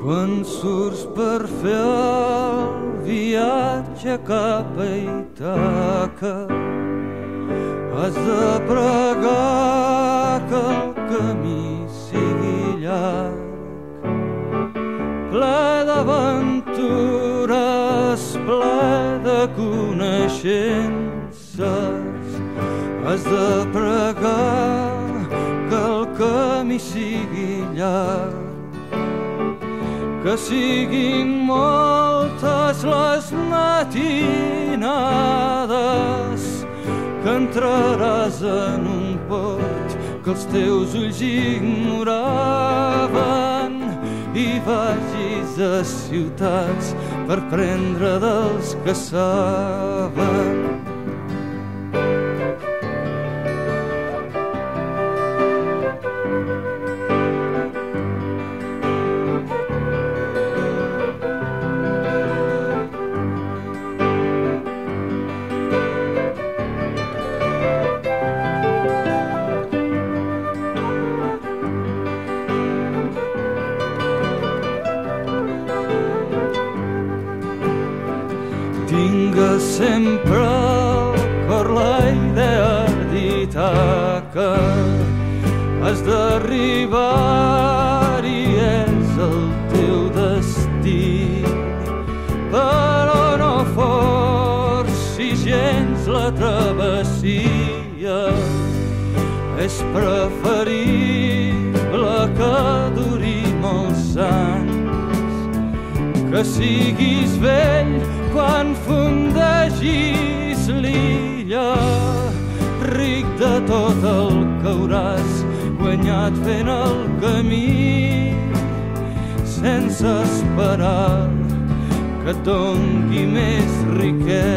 Quan surts per fer el viatge cap a Ítaca, has de pregar que el camí sigui llarg, ple d'aventures, ple de coneixences. Has de pregar que el camí sigui llarg, que siguin moltes les matinades que entraràs en un port que els teus ulls ignoraven i vagis a ciutats per prendre dels que saben. Tingues sempre al cor la idea d'Ítaca. Has d'arribar i és el teu destí, però no forcis gens la travessia. És preferible que duri molts anys, que siguis vell quan fundegis l'illa, ric de tot el que hauràs guanyat fent el camí, sense esperar que et doni més riquesa.